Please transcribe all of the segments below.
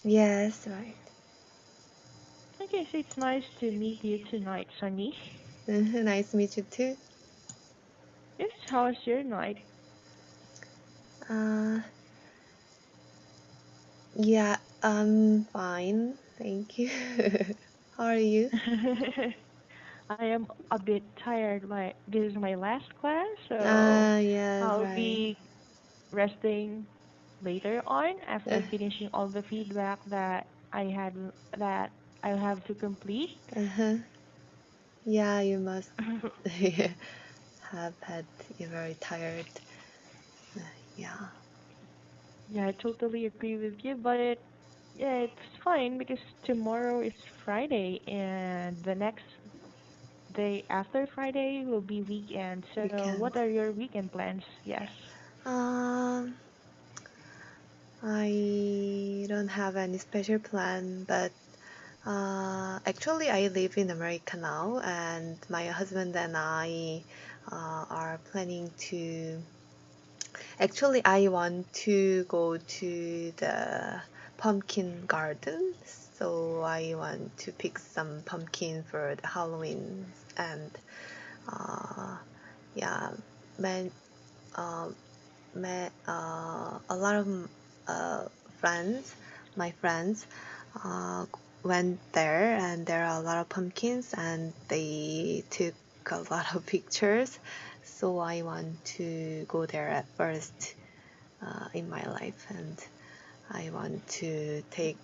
Yes, right. Okay, so it's nice to meet you tonight, Sunny. Nice to meet you too. Yes, how was your night? Uh, yeah, I'm fine. Thank you. How are you? I am a bit tired. Like this is my last class, so Yes, I'll right. be resting later on Uh, after finishing all the feedback I had that I have to complete. uh-huh. Yeah, you must have had you very tired. Uh, yeah. Yeah, I totally agree with you, but yeah, it's fine because tomorrow is Friday and the next day after Friday will be weekend. So, Weekend. what are your weekend plans? Yes. Um, I don't have any special plan, but actually, I live in America now, and my husband and I are planning to. Actually, I want to go to the pumpkin garden, so I want to pick some pumpkin for the Halloween, and uh, yeah, man, uh, a lot of uh, friends, my friends, uh, went there, and there are a lot of pumpkins, and they took a lot of pictures. So I want to go there at first in my life, and I want to take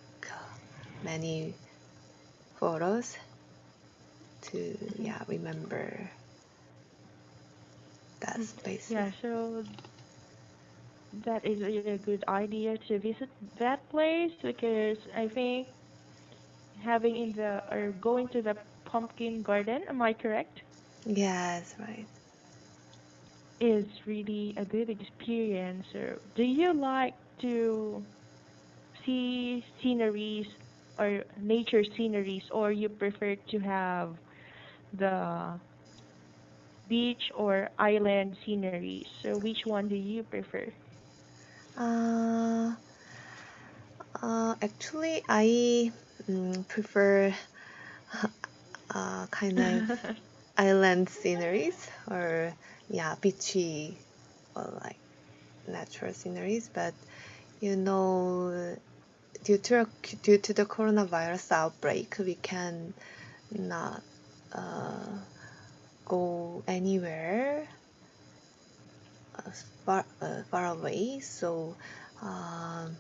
many photos to Hmm. remember that space. Yeah, so that is a good idea to visit that place because I think having in the or going to the pumpkin garden, am I correct? Yes, right. Is really a good experience. So, do you like to see sceneries or nature sceneries, or you prefer to have the beach or island sceneries? So, which one do you prefer? Uh, Actually, I prefer kind of island sceneries or beachy or like natural sceneries. But you know, due to due to the coronavirus outbreak, we can not uh, go anywhere far away. So um,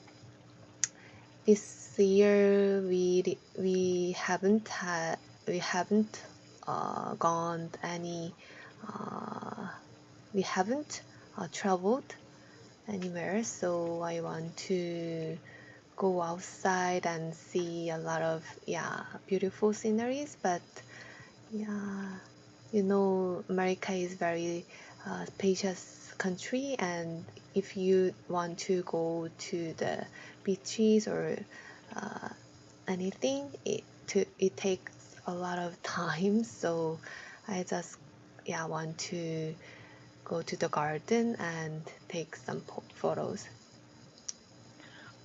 this year we haven't gone any uh, we haven't traveled anywhere. So I want to go outside and see a lot of beautiful sceneries. But yeah, America is very spacious country, and if you want to go to the beaches or uh, anything, it takes a lot of time. So I just want to go to the garden and take some photos.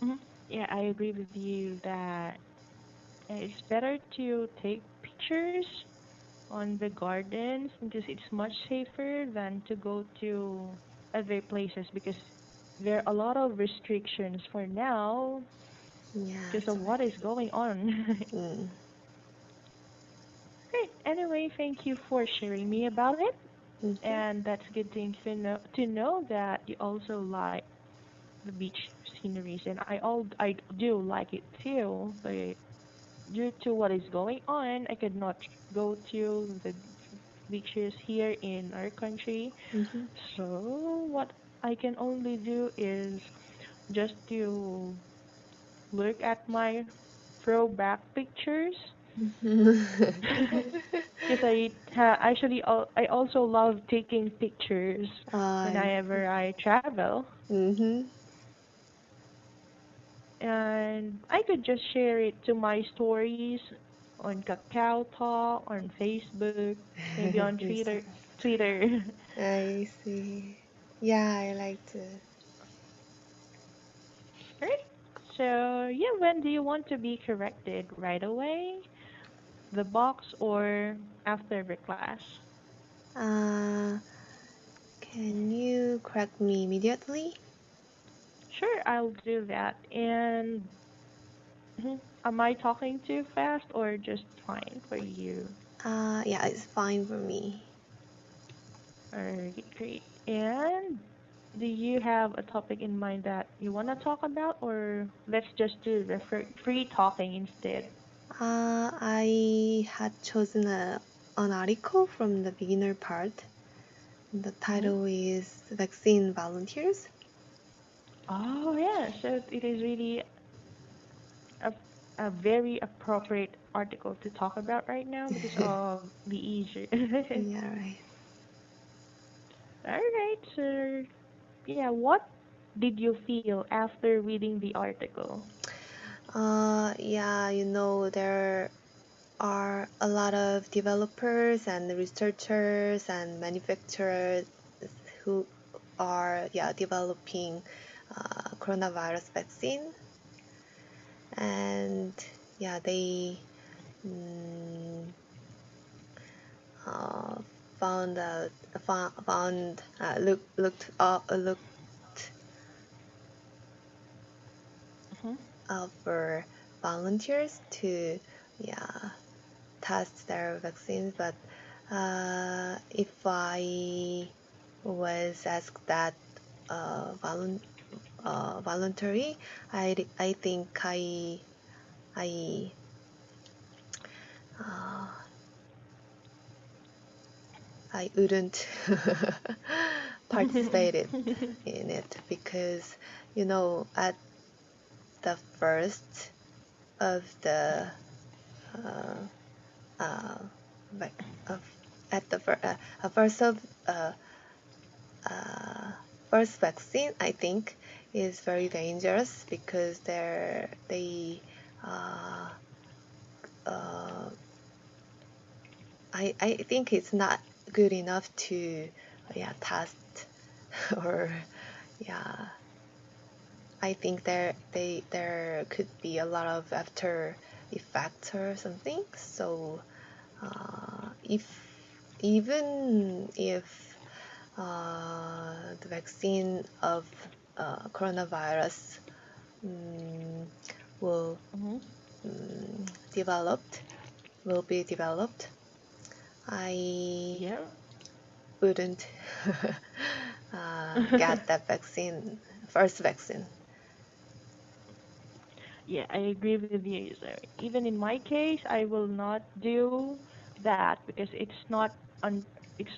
Mhm. Yeah, I agree with you that it's better to take pictures on the gardens because it's much safer than to go to other places because there are a lot of restrictions for now because Yes, of what is going on. right. Mm. Great. Anyway, thank you for sharing me about it. Mhm. And that's good thing to know that you also like the beach sceneries and I do like it too. But due to what is going on, I could not go to the beaches here in our country. Mhm. So what I can only do is just to look at my throwback pictures Mhm. because I also love taking pictures I whenever I travel, Mhm. and I could just share it to my stories on Kakao Talk, on Facebook, maybe on I see. Twitter. Twitter. I see. Yeah, I like to. Right? So, yeah, when do you want to be corrected? Right away, the box, or after the class? Uh, can you correct me immediately? Sure, I'll do that. And am I talking too fast or just fine for you? Yeah, it's fine for me. Alright, great. And do you have a topic in mind that you want to talk about, or let's just do the free talking instead? I had chosen an article from the beginner part. The Hmm. title is Vaccine Volunteers. Oh, yeah, so it is really a, a very appropriate article to talk about right now because of the issue. Yeah, right. Alright, so yeah, what did you feel after reading the article? Yeah, there are a lot of developers and researchers and manufacturers who are, yeah, developing coronavirus vaccine. And yeah, they mm, uh, found out found looked Hmm. out for volunteers to, yeah, test their vaccines. But if I was asked that voluntary, I think I uh, I wouldn't participated in it because, at the first of the uh, uh, like of at the first of uh, uh, first vaccine, I think is very dangerous because uh, uh, I think it's not good enough to, yeah, test or, yeah, I think there could be a lot of after effects or something. So if even if the vaccine of coronavirus mm, will Hmm. mm, developed will be developed, I Yeah. wouldn't get that vaccine, first vaccine. Yeah, I agree with you. So even in my case, I will not do that because it's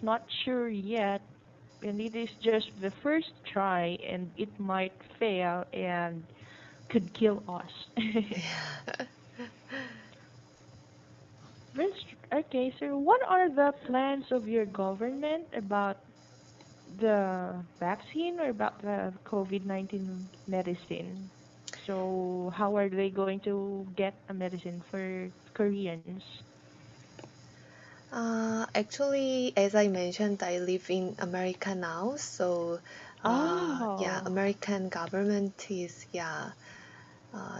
not sure yet, and it is just the first try, and it might fail and could kill us. Yeah. Okay, so what are the plans of your government about the vaccine or about the COVID-19 medicine? So how are they going to get a medicine for Koreans? Actually, as I mentioned, I live in America now, so yeah, Oh. American government is, yeah,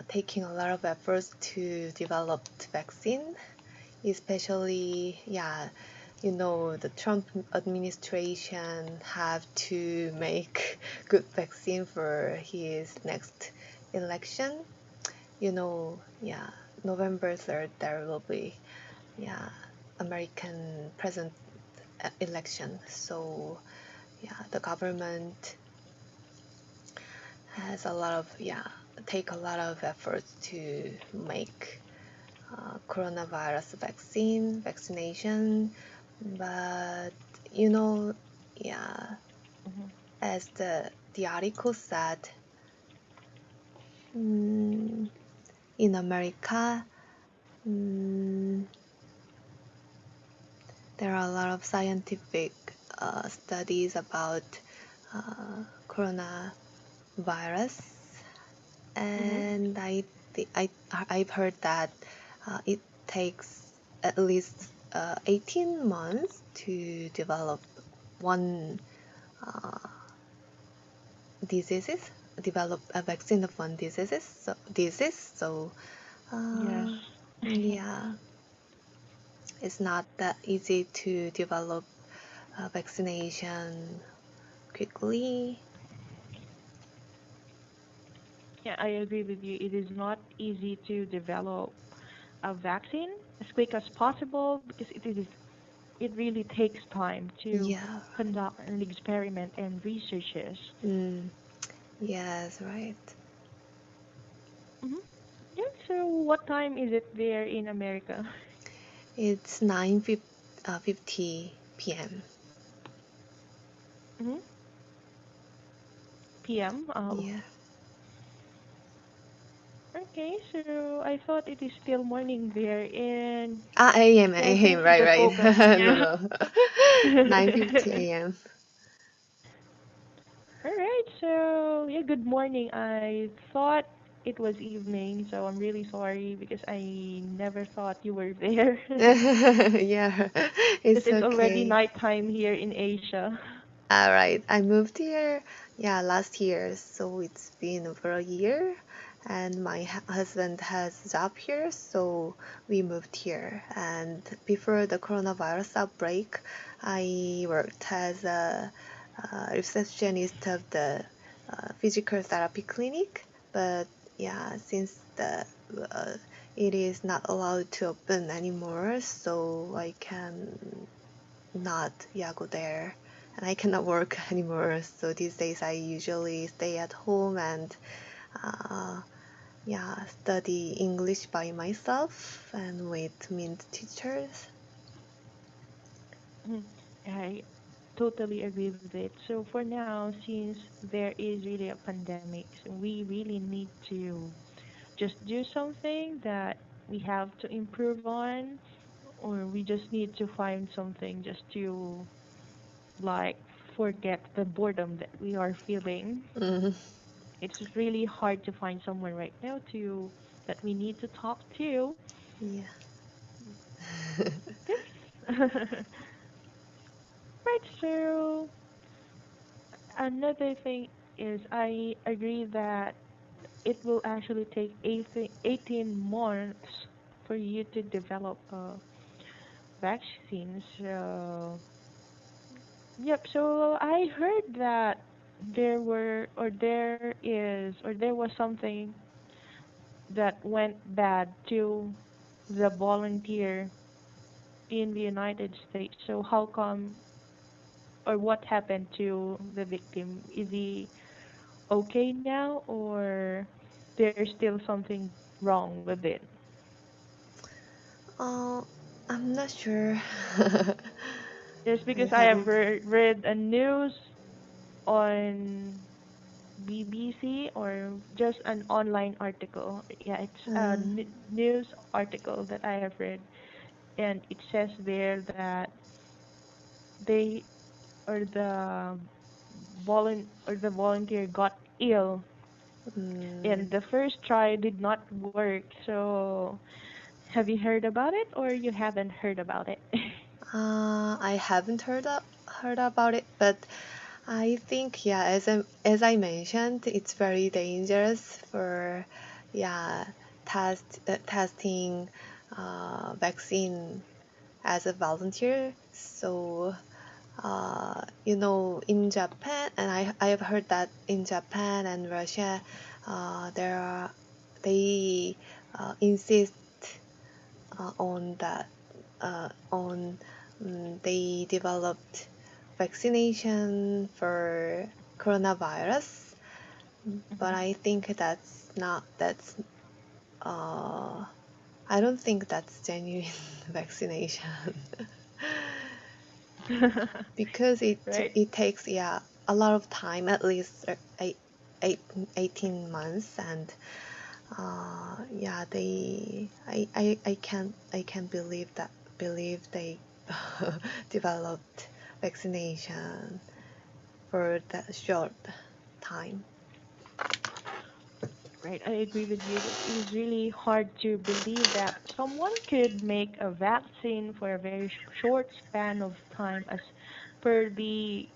taking a lot of efforts to develop the vaccine, especially, yeah, the Trump administration have to make good vaccine for his next election. Yeah, November 3rd, there will be, yeah, American president election. So yeah, the government has a lot of, yeah, take a lot of efforts to make coronavirus vaccination. But yeah, Mhm. as the article said, mm, in America, mm, there are a lot of scientific studies about coronavirus, Mhm. and I've heard that it takes at least 18 months to develop one uh, diseases. develop a vaccine of one disease. So Yes. uh, yeah, it's not that easy to develop a vaccination quickly. Yeah, I agree with you. It is not easy to develop a vaccine as quick as possible because it really takes time to Yeah. conduct an experiment and researches. Mm, yes, right. Hmm. Yeah. So, what time is it there in America? It's 9:50 p.m. Hmm. PM. Oh, Yeah. okay. So I thought it is still morning there, and Ah, a.m. yeah, I think a.m. with Right, the right. focus. No, Yeah. no. 9:50 a.m. All right. So, yeah, good morning. I thought it was evening, so I'm really sorry because I never thought you were there. Yeah, Because it's it's already okay. nighttime here in Asia. All right. I moved here, yeah, last year, so it's been over a year. And my husband has a job here, so we moved here. And before the coronavirus outbreak, I worked as a, receptionist of the physical therapy clinic. But yeah, since uh, it is not allowed to open anymore, so I can not go there, and I cannot work anymore. So these days I usually stay at home and uh, study English by myself and with Mint teachers. Mhm. I totally agree with it. So for now, since there is really a pandemic, so we really need to just do something that we have to improve on, or we just need to find something just to like forget the boredom that we are feeling. Mhm. It's really hard to find someone right now to that we need to talk to. Yeah. Yes. Right, so another thing is I agree that it will actually take 18 months for you to develop a vaccine. So, yep, so I heard that there was something that went bad to the volunteer in the United States. So how come or what happened to the victim? Is he okay now or there's still something wrong with it? uh, I'm not sure. Just I because I have haven't. read a news on BBC or just an online article. Yeah, it's a uh, news article that I have read, and it says there that they the volunteer got ill, mm, and the first try did not work. So, have you heard about it, or you haven't heard about it? I haven't heard about it, but I think, yeah, as I mentioned, it's very dangerous for, yeah, testing vaccine as a volunteer. So in Japan, and I have heard that in Japan and Russia, there are they insist on that on they developed vaccination for coronavirus, but I think uh I don't think that's genuine vaccination. Because it Right. it takes, yeah, a lot of time, at least 18 months. And yeah, I can't believe they developed vaccination for that short time. Right, I agree with you that it is really hard to believe that someone could make a vaccine for a very short span of time as per the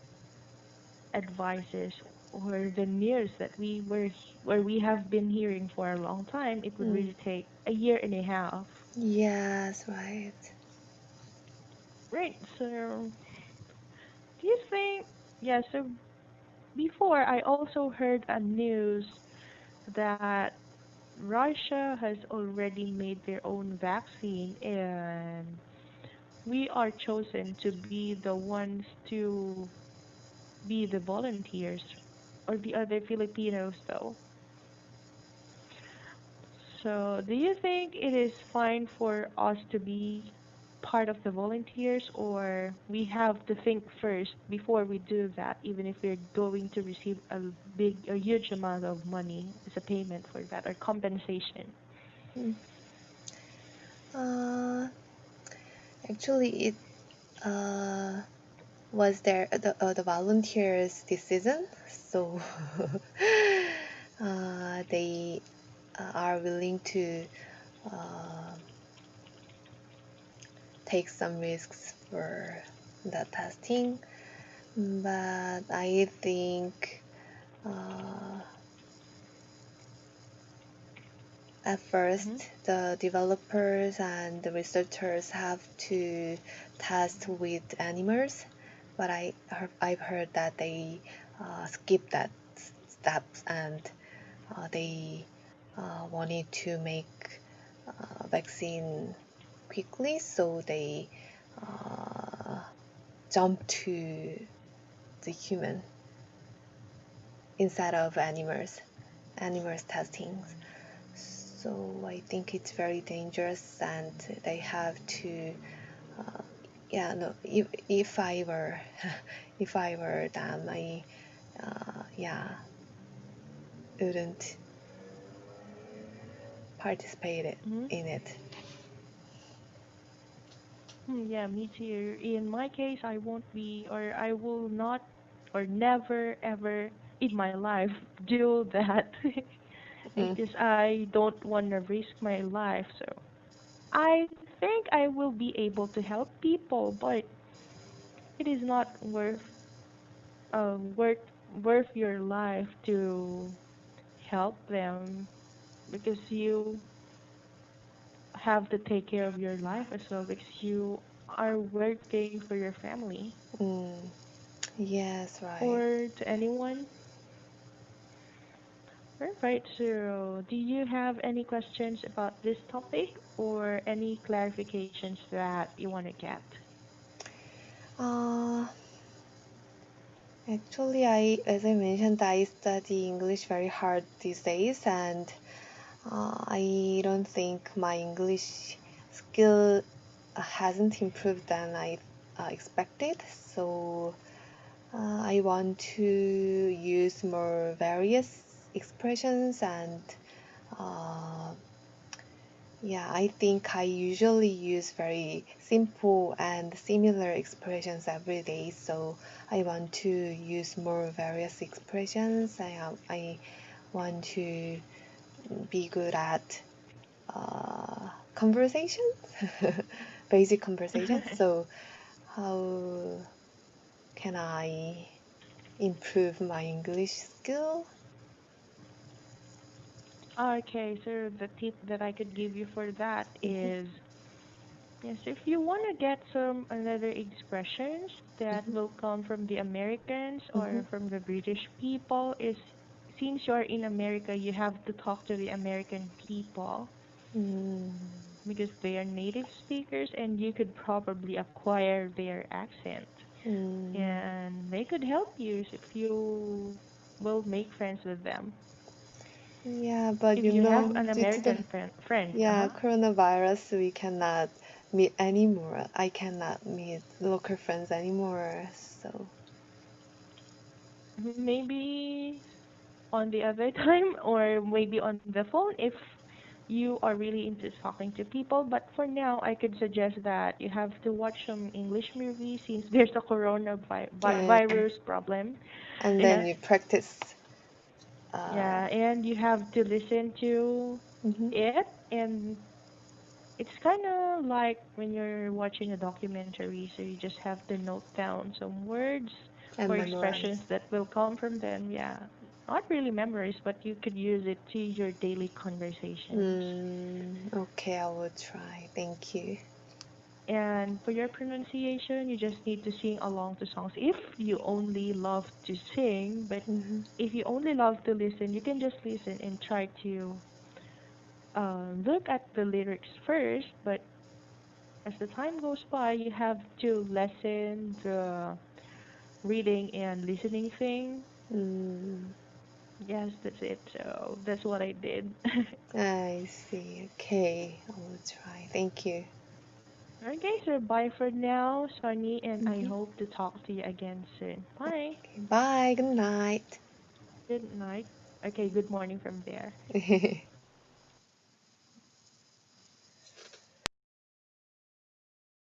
advices. or the news that we have been hearing for a long time, it would Mm. really take a year and a half. Yes, right. Right. So, do you think? Yeah. So before, I also heard a news that Russia has already made their own vaccine, and we are chosen to be the ones to be the volunteers, or the other Filipinos though. So, do you think it is fine for us to be part of the volunteers, or we have to think first before we do that, even if we're going to receive a huge amount of money as a payment for that or compensation? Mm. Uh, Actually, it uh, was the volunteers decision, so they are willing to uh, take some risks for the testing, but I think uh, at first Hmm. the developers and the researchers have to test with animals, but I've heard that they skip that steps and they wanted to make vaccine quickly, so they uh, jump to the human instead of animals testing. So I think it's very dangerous, and they have to. Uh, yeah, no. If I were, if I were them, I yeah wouldn't participate Hmm. in it. Yeah, me too. In my case, I won't be, or I will not, or never ever in my life do that Mm, because I don't want to risk my life. So I think I will be able to help people, but it is not worth worth your life to help them because you have to take care of your life as well because you are working for your family mm, yes, right. or to anyone. Alright, so do you have any questions about this topic or any clarifications that you want to get? Uh, Actually, as I mentioned, I study English very hard these days, and I don't think my English skill hasn't improved than I expected. So I want to use more various expressions, and uh, yeah, I think I usually use very simple and similar expressions every day. So I want to use more various expressions. I want to be good at conversations, basic conversations. So how can I improve my English skill? Okay, so the tip that I could give you for that Mhm, is yes, if you want to get some another expressions that mhm, will come from the Americans mhm, or from the British people is since you're in America, you have to talk to the American people mm, because they are native speakers and you could probably acquire their accent mm. and they could help you if you will make friends with them. Yeah, but If you have an due to the American friend, yeah uh-huh. coronavirus, we cannot meet anymore. I cannot meet local friends anymore. So Maybe on the other time or maybe on the phone if you are really into talking to people. But for now, I could suggest that you have to watch some English movies since there's a yeah, virus problem. and then Yeah, you practice. Uh, yeah, and you have to listen to mhm, it, and it's kind of like when you're watching a documentary, so you just have to note down some words And or expressions memorize. that will come from them. Yeah, not really memories, but you could use it to your daily conversations. Okay, I will try. Thank you. And for your pronunciation, you just need to sing along to songs. If you only love to sing, but Mm-hmm. if you only love to listen, you can just listen and try to look at the lyrics first. But as the time goes by, you have to lessen the reading and listening thing. Mm, Yes, that's it. So that's what I did. I see. Okay, I will try. Thank you. Okay, so bye for now, Sunny, and I Mm-hmm. hope to talk to you again soon. Bye. Okay, bye. Good night. Good night. Okay, good morning from there.